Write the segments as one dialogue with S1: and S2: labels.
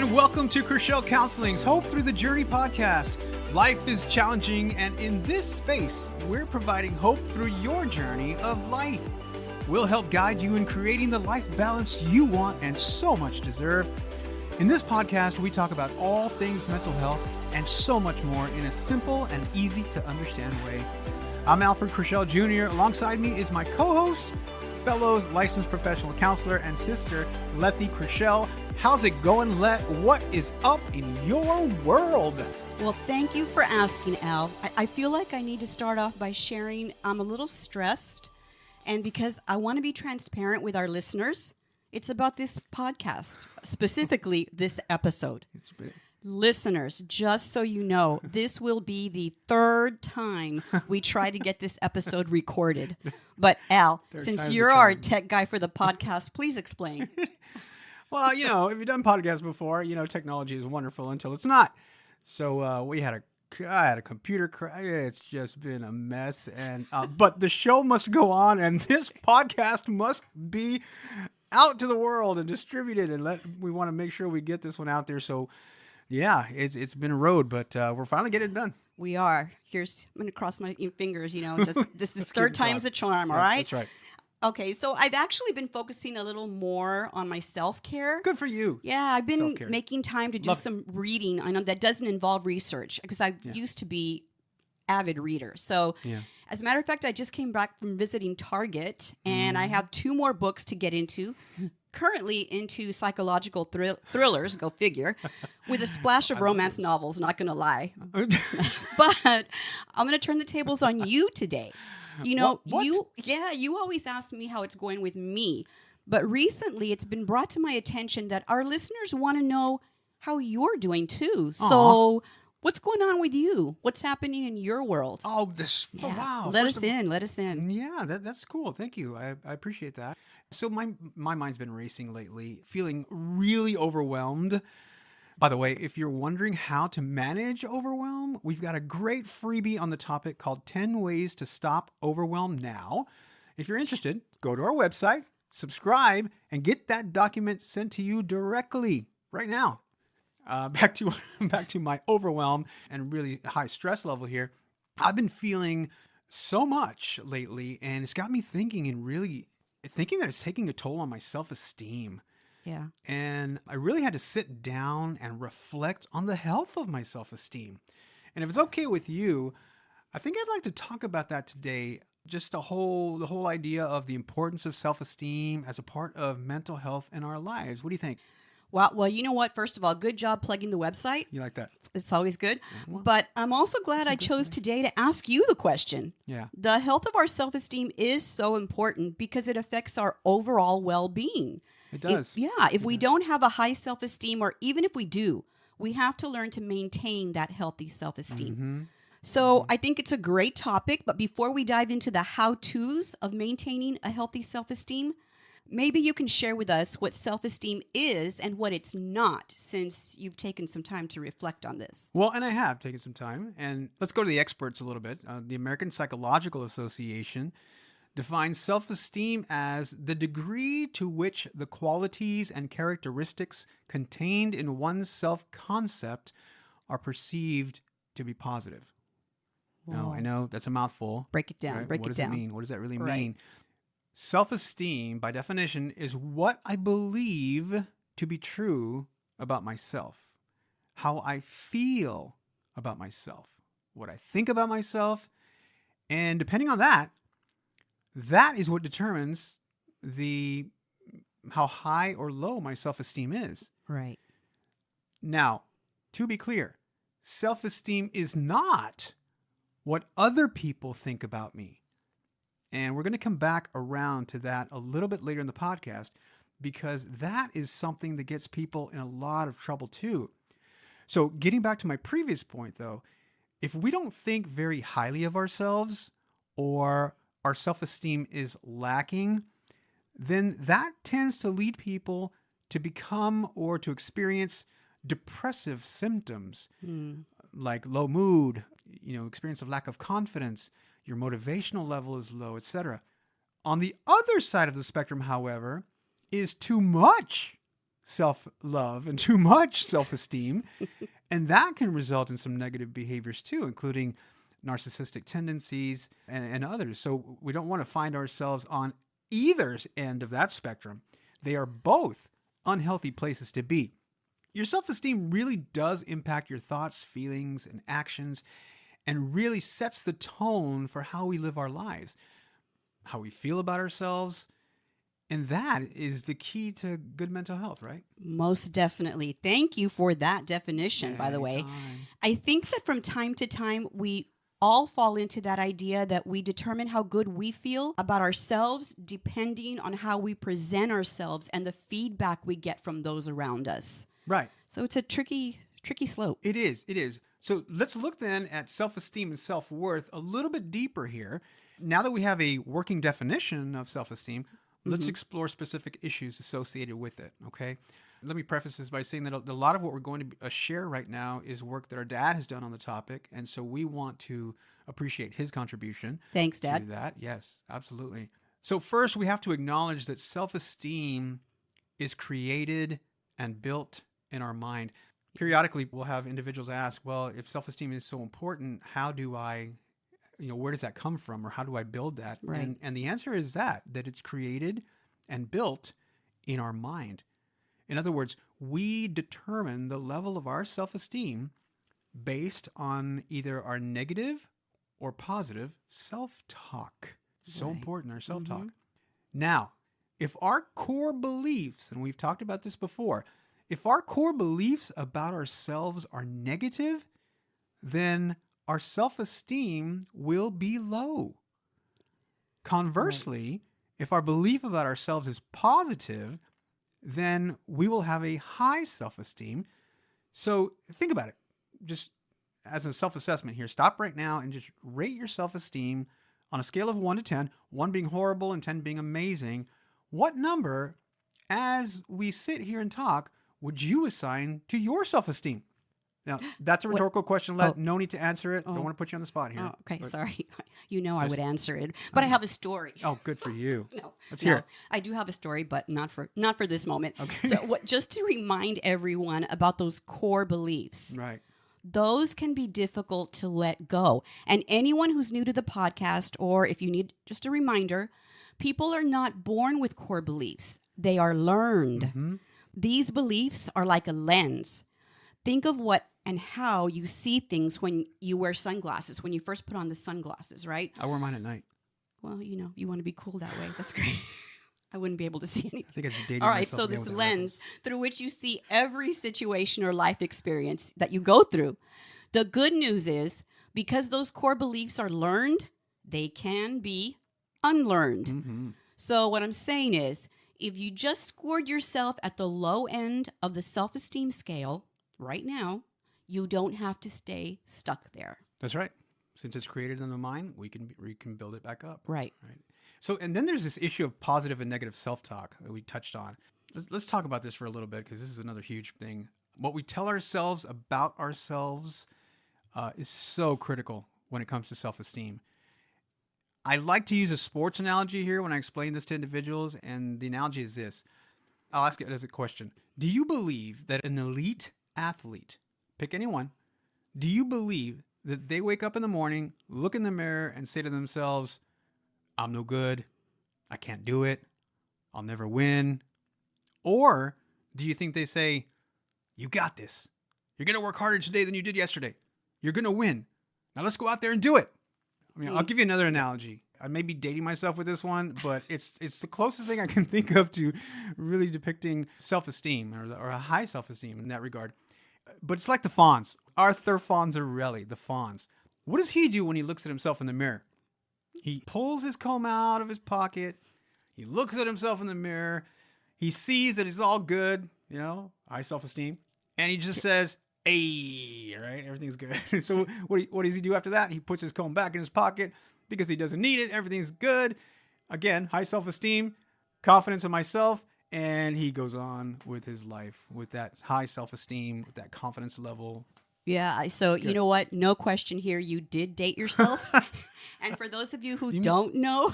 S1: everyone. Welcome to Chriselle Counseling's Hope Through the Journey podcast. Life is challenging, and in this space, we're providing hope through your journey of life. We'll help guide you in creating the life balance you want and so much deserve. In this podcast, we talk about all things mental health and so much more in a simple and easy to understand way. I'm Alfred Chriselle Jr. Alongside me is my co-host, fellow licensed professional counselor and sister, Lettie Chriselle. How's it going, Let? What is up in your world?
S2: Well, thank you for asking, Al. I feel like I need to start off by sharing I'm a little stressed, and because I want to be transparent with our listeners, it's about this podcast, specifically this episode. Listeners, just so you know, this will be the third time we try to get this episode recorded. But Al, since you're our tech guy for the podcast, please explain.
S1: Well, if you've done podcasts before, technology is wonderful until it's not. So I had a computer crash. It's just been a mess, and but the show must go on, and this podcast must be out to the world and distributed. And we want to make sure we get this one out there. So. Yeah, it's been a road, but we're finally getting it done.
S2: We are. I'm going to cross my fingers, this is third time's a charm, all right?
S1: That's right.
S2: Okay, so I've actually been focusing a little more on my self-care.
S1: Good for you.
S2: Yeah, I've been
S1: Self-care.
S2: making time to do some reading. I know that doesn't involve research because I used to be avid reader. So as a matter of fact, I just came back from visiting Target, and I have 2 more books to get into. Currently into psychological thrillers, go figure, with a splash of romance novels, not going to lie. But I'm going to turn the tables on you today.
S1: What?
S2: You always ask me how it's going with me. But recently it's been brought to my attention that our listeners want to know how you're doing too. Aww. So what's going on with you? What's happening in your world?
S1: Wow.
S2: Let us in.
S1: Yeah, that's cool. Thank you. I appreciate that. So my mind's been racing lately, feeling really overwhelmed. By the way, if you're wondering how to manage overwhelm, we've got a great freebie on the topic called 10 Ways to Stop Overwhelm Now. If you're interested, go to our website, subscribe, and get that document sent to you directly right now. Back to my overwhelm and really high stress level here. I've been feeling so much lately, and it's got me thinking that it's taking a toll on my self-esteem.
S2: Yeah.
S1: And I really had to sit down and reflect on the health of my self-esteem. And if it's okay with you, I think I'd like to talk about that today. Just the whole idea of the importance of self-esteem as a part of mental health in our lives. What do you think?
S2: Well, you know what? First of all, good job plugging the website.
S1: You like that?
S2: It's always good. But I'm also glad I chose today to ask you the question.
S1: Yeah.
S2: The health of our self-esteem is so important because it affects our overall well-being.
S1: It does.
S2: If we don't have a high self-esteem, or even if we do, we have to learn to maintain that healthy self-esteem.
S1: Mm-hmm.
S2: So I think it's a great topic. But before we dive into the how-tos of maintaining a healthy self-esteem, maybe you can share with us what self-esteem is and what it's not, since you've taken some time to reflect on this.
S1: Well, and I have taken some time. And let's go to the experts a little bit. The American Psychological Association defines self-esteem as the degree to which the qualities and characteristics contained in one's self-concept are perceived to be positive. Now, I know that's a mouthful.
S2: Break it down.
S1: Right?
S2: Break
S1: what
S2: it
S1: does
S2: down.
S1: It mean? What does that really
S2: Right.
S1: mean? Self-esteem, by definition, is what I believe to be true about myself, how I feel about myself, what I think about myself, and depending on that is what determines how high or low my self-esteem is.
S2: Right.
S1: Now, to be clear, self-esteem is not what other people think about me. And we're going to come back around to that a little bit later in the podcast, because that is something that gets people in a lot of trouble too. So getting back to my previous point though, if we don't think very highly of ourselves, or our self-esteem is lacking, then that tends to lead people to become or to experience depressive symptoms like low mood, experience of lack of confidence, your motivational level is low, etc. On the other side of the spectrum, however, is too much self-love and too much self-esteem. And that can result in some negative behaviors too, including narcissistic tendencies and others. So we don't want to find ourselves on either end of that spectrum. They are both unhealthy places to be. Your self-esteem really does impact your thoughts, feelings, and actions, and really sets the tone for how we live our lives, how we feel about ourselves. And that is the key to good mental health, right?
S2: Most definitely. Thank you for that definition, by the way.
S1: Anytime.
S2: I think that from time to time, we all fall into that idea that we determine how good we feel about ourselves depending on how we present ourselves and the feedback we get from those around us.
S1: Right.
S2: So it's a tricky slope.
S1: It is. It is. So let's look then at self-esteem and self-worth a little bit deeper here. Now that we have a working definition of self-esteem, let's explore specific issues associated with it, okay? Let me preface this by saying that a lot of what we're going to share right now is work that our dad has done on the topic, and so we want to appreciate his contribution.
S2: Thanks, Dad.
S1: To that. Yes, absolutely. So first, we have to acknowledge that self-esteem is created and built in our mind. Periodically, we'll have individuals ask, well, if self-esteem is so important, how do I, where does that come from, or how do I build that?
S2: Right.
S1: And the answer is that it's created and built in our mind. In other words, we determine the level of our self-esteem based on either our negative or positive self-talk. So
S2: Right.
S1: important, our self-talk. Now, if our core beliefs, and we've talked about this before, if our core beliefs about ourselves are negative, then our self-esteem will be low. Conversely, if our belief about ourselves is positive, then we will have a high self-esteem. So think about it. Just as a self-assessment here, stop right now and just rate your self-esteem on a scale of 1 to 10, 1 being horrible and 10 being amazing. What number, as we sit here and talk, would you assign to your self-esteem? Now, that's a rhetorical question, Let. No need to answer it. Don't want to put you on the spot here.
S2: Oh, okay,
S1: but-
S2: sorry. I would answer it, but I have a story.
S1: Oh, good for you.
S2: No,
S1: Let's hear it.
S2: I do have a story, but not for this moment.
S1: Okay.
S2: So, just to remind everyone about those core beliefs.
S1: Right.
S2: Those can be difficult to let go. And anyone who's new to the podcast, or if you need just a reminder, people are not born with core beliefs. They are learned. These beliefs are like a lens. Think of what and how you see things when you wear sunglasses, when you first put on the sunglasses, right?
S1: I wear mine at night.
S2: Well, you want to be cool that way. That's great. I wouldn't be able to see anything.
S1: I think I should date
S2: All right,
S1: myself
S2: so
S1: again
S2: this
S1: with that
S2: lens through which you see every situation or life experience that you go through. The good news is, because those core beliefs are learned, they can be unlearned. So what I'm saying is, if you just scored yourself at the low end of the self-esteem scale right now, you don't have to stay stuck there.
S1: That's right. Since it's created in the mind, we can build it back up.
S2: Right.
S1: So, and then there's this issue of positive and negative self-talk that we touched on. Let's talk about this for a little bit, because this is another huge thing. What we tell ourselves about ourselves is so critical when it comes to self-esteem. I like to use a sports analogy here when I explain this to individuals, and the analogy is this. I'll ask it as a question. Do you believe that an elite athlete, pick anyone, do you believe that they wake up in the morning, look in the mirror, and say to themselves, I'm no good, I can't do it, I'll never win? Or do you think they say, you got this, you're going to work harder today than you did yesterday, you're going to win, now let's go out there and do it? I mean, I'll give you another analogy. I may be dating myself with this one, but it's the closest thing I can think of to really depicting self-esteem or a high self-esteem in that regard. But it's like the Fonz. Arthur Fonzarelli, the Fonz. What does he do when he looks at himself in the mirror? He pulls his comb out of his pocket. He looks at himself in the mirror. He sees that it's all good, high self-esteem. And he just says, hey, right? Everything's good. So what does he do after that? He puts his comb back in his pocket because he doesn't need it. Everything's good. Again, high self-esteem, confidence in myself. And he goes on with his life with that high self-esteem, with that confidence level.
S2: Yeah, so you know what? No question here. You did date yourself. And for those of you who don't know,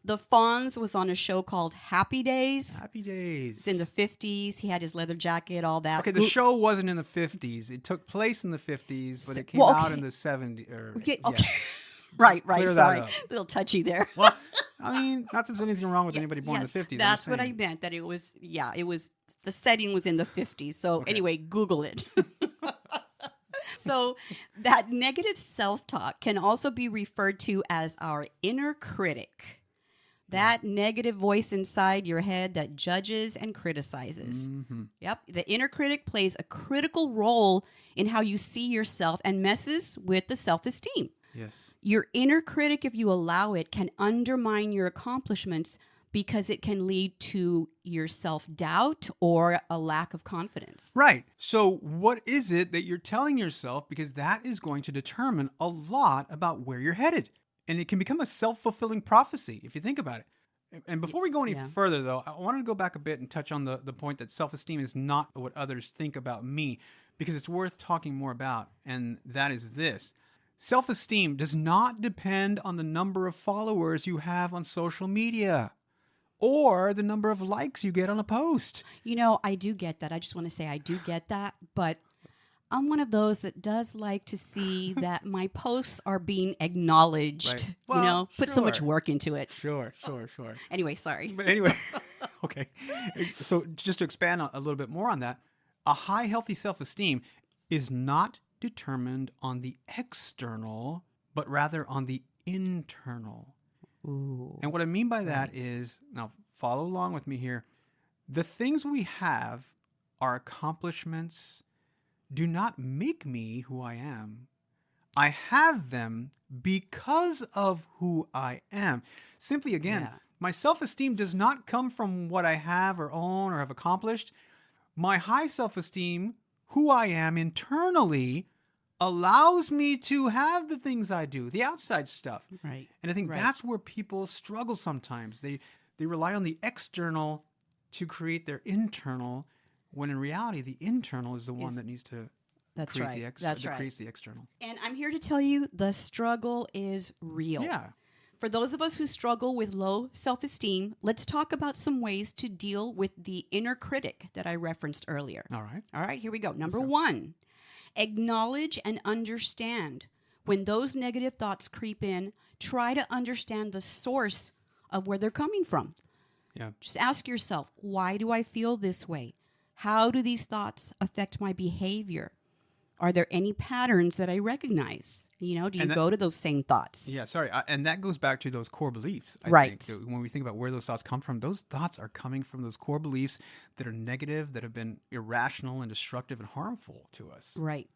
S2: The Fonz was on a show called Happy Days.
S1: Happy Days.
S2: It's in the 50s. He had his leather jacket, all that.
S1: Okay, the show wasn't in the 50s. It took place in the 50s, but it came out in the 70s.
S2: Okay.
S1: Yeah.
S2: Right.
S1: Clear that
S2: Sorry.
S1: up.
S2: A little touchy there.
S1: Well, I mean, not that there's anything wrong with anybody born in the 50s.
S2: That's what I meant, that it was, the setting was in the 50s. So anyway, Google it. So that negative self-talk can also be referred to as our inner critic. That negative voice inside your head that judges and criticizes.
S1: Mm-hmm.
S2: Yep. The inner critic plays a critical role in how you see yourself and messes with the self-esteem.
S1: Yes.
S2: Your inner critic, if you allow it, can undermine your accomplishments because it can lead to your self-doubt or a lack of confidence.
S1: Right. So what is it that you're telling yourself? Because that is going to determine a lot about where you're headed. And it can become a self-fulfilling prophecy if you think about it. And before we go any further, though, I wanted to go back a bit and touch on the point that self-esteem is not what others think about me, because it's worth talking more about. And that is this. Self-esteem does not depend on the number of followers you have on social media or the number of likes you get on a post.
S2: You know, I do get that. I just want to say I do get that. But I'm one of those that does like to see that my posts are being acknowledged.
S1: Right. Well,
S2: put so much
S1: sure.
S2: work into it.
S1: Sure.
S2: Anyway, sorry.
S1: But anyway, okay. So just to expand a little bit more on that, a high, healthy self-esteem is not determined on the external, but rather on the internal.
S2: Ooh.
S1: And what I mean by that is, now follow along with me here, the things we have, our accomplishments, do not make me who I am. I have them because of who I am. Simply again, my self-esteem does not come from what I have or own or have accomplished. My high self-esteem, who I am internally, allows me to have the things I do, the outside stuff.
S2: Right.
S1: And I think that's where people struggle sometimes. They rely on the external to create their internal, when in reality, the internal is the one that needs to create creates the external.
S2: And I'm here to tell you the struggle is real.
S1: Yeah.
S2: For those of us who struggle with low self-esteem, let's talk about some ways to deal with the inner critic that I referenced earlier.
S1: All right,
S2: here we go. Number one, acknowledge and understand. When those negative thoughts creep in, try to understand the source of where they're coming from.
S1: Yeah.
S2: Just ask yourself, why do I feel this way? How do these thoughts affect my behavior? Are there any patterns that I recognize? Do you go to those same thoughts?
S1: Yeah, sorry. And that goes back to those core beliefs. I think. When we think about where those thoughts come from, those thoughts are coming from those core beliefs that are negative, that have been irrational and destructive and harmful to us.
S2: Right.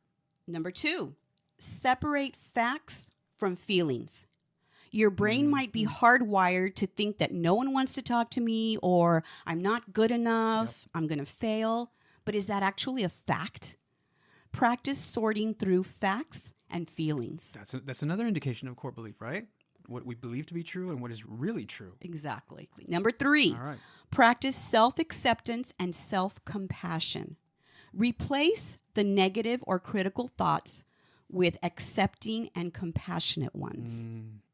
S2: Number two, separate facts from feelings. Your brain might be hardwired to think that no one wants to talk to me, or I'm not good enough, I'm going to fail. But is that actually a fact? Practice sorting through facts and feelings.
S1: That's another indication of core belief, right? What we believe to be true and what is really true.
S2: Exactly. Number three, practice self-acceptance and self-compassion. Replace the negative or critical thoughts with accepting and compassionate ones.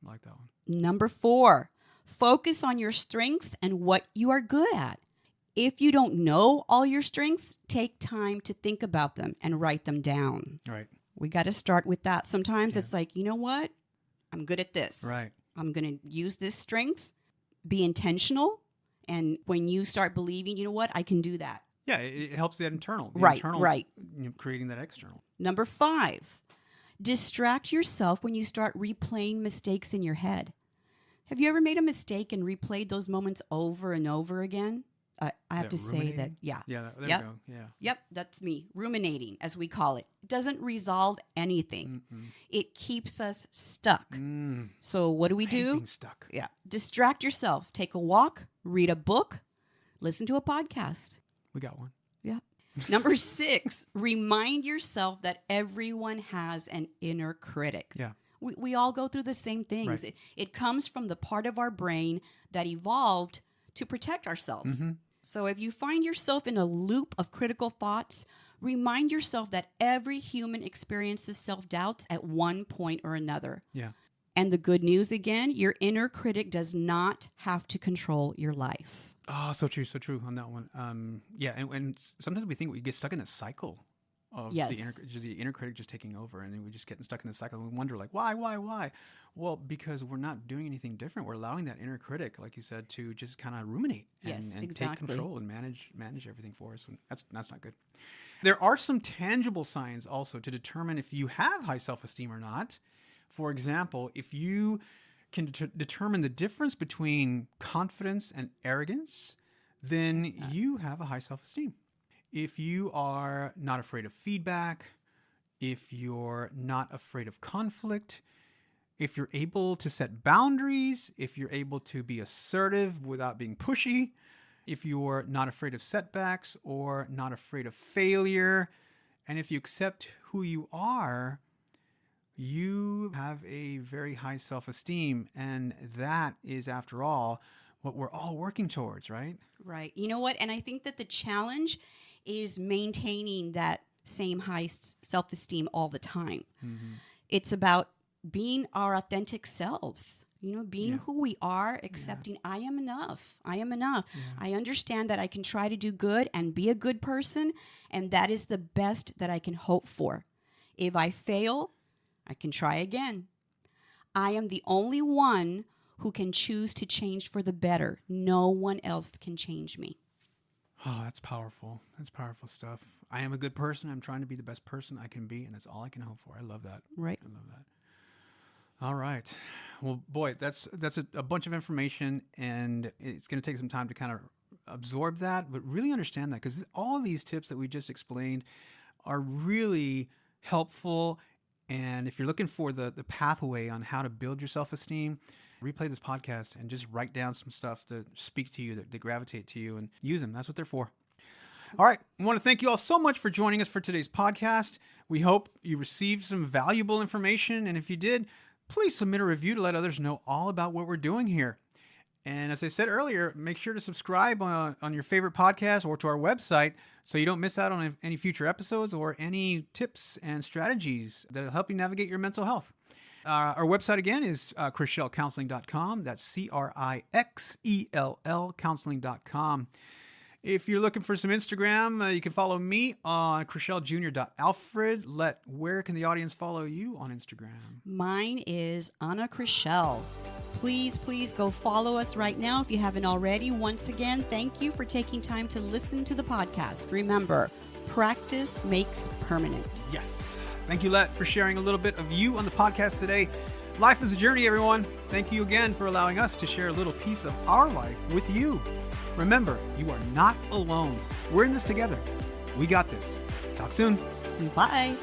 S1: I like that one.
S2: Number four, focus on your strengths and what you are good at. If you don't know all your strengths, take time to think about them and write them down.
S1: Right.
S2: We got to start with that. Sometimes it's like, you know what? I'm good at this.
S1: Right.
S2: I'm going to use this strength, be intentional. And when you start believing, you know what? I can do that.
S1: Yeah, it helps that internal.
S2: Right.
S1: Creating that external.
S2: Number five, distract yourself when you start replaying mistakes in your head. Have you ever made a mistake and replayed those moments over and over again? I have to say that,
S1: Yeah, there you go. Yeah.
S2: Yep, that's me. Ruminating, as we call it. It doesn't resolve anything. It keeps us stuck. So what do we do?
S1: Being stuck.
S2: Yeah. Distract yourself. Take a walk, read a book, listen to a podcast.
S1: We got one.
S2: Yeah. Number six, remind yourself that everyone has an inner critic.
S1: Yeah.
S2: We all go through the same things.
S1: Right.
S2: It comes from the part of our brain that evolved to protect ourselves. So if you find yourself in a loop of critical thoughts, remind yourself that every human experiences self-doubts at one point or another.
S1: Yeah.
S2: And the good news again, your inner critic does not have to control your life.
S1: Oh, so true on that one. Yeah, and sometimes we think we get stuck in this cycle of
S2: Yes.
S1: the inner critic just taking over, and we just getting stuck in the cycle. And we wonder, like, why? Well, because we're not doing anything different. We're allowing that inner critic, like you said, to just kind of ruminate and
S2: Exactly.
S1: take control and manage everything for us. And that's not good. There are some tangible signs also to determine if you have high self-esteem or not. For example, if you can determine the difference between confidence and arrogance, then you have a high self-esteem. If you are not afraid of feedback, if you're not afraid of conflict, if you're able to set boundaries, if you're able to be assertive without being pushy, if you're not afraid of setbacks or not afraid of failure, and if you accept who you are, you have a very high self-esteem. And that is, after all, what we're all working towards, right?
S2: Right. You know what? And I think that the challenge is maintaining that same high self-esteem all the time.
S1: Mm-hmm.
S2: It's about being our authentic selves, being who we are, accepting I am enough. I am enough.
S1: Yeah.
S2: I understand that I can try to do good and be a good person, and that is the best that I can hope for. If I fail, I can try again. I am the only one who can choose to change for the better. No one else can change me.
S1: Oh, that's powerful. That's powerful stuff. I am a good person. I'm trying to be the best person I can be, and that's all I can hope for. I love that.
S2: Right.
S1: I love that. All right. Well, boy, that's a bunch of information, and it's going to take some time to kind of absorb that, but really understand that, because all these tips that we just explained are really helpful. And if you're looking for the pathway on how to build your self-esteem, replay this podcast and just write down some stuff to speak to you, that gravitate to you, and use them. That's what they're for. All right. I want to thank you all so much for joining us for today's podcast. We hope you received some valuable information. And if you did, please submit a review to let others know all about what we're doing here. And as I said earlier, make sure to subscribe on your favorite podcast or to our website so you don't miss out on any future episodes or any tips and strategies that will help you navigate your mental health. Our website again is ChrixellCounseling.com. That's CRIXELL counseling.com. If you're looking for some Instagram, you can follow me on ChrixellJr.Alfred. Where can the audience follow you on Instagram?
S2: Mine is Anna Chrishell. Please go follow us right now if you haven't already. Once again, thank you for taking time to listen to the podcast. Remember, practice makes permanent.
S1: Yes. Thank you, Let, for sharing a little bit of you on the podcast today. Life is a journey, everyone. Thank you again for allowing us to share a little piece of our life with you. Remember, you are not alone. We're in this together. We got this. Talk soon.
S2: Bye.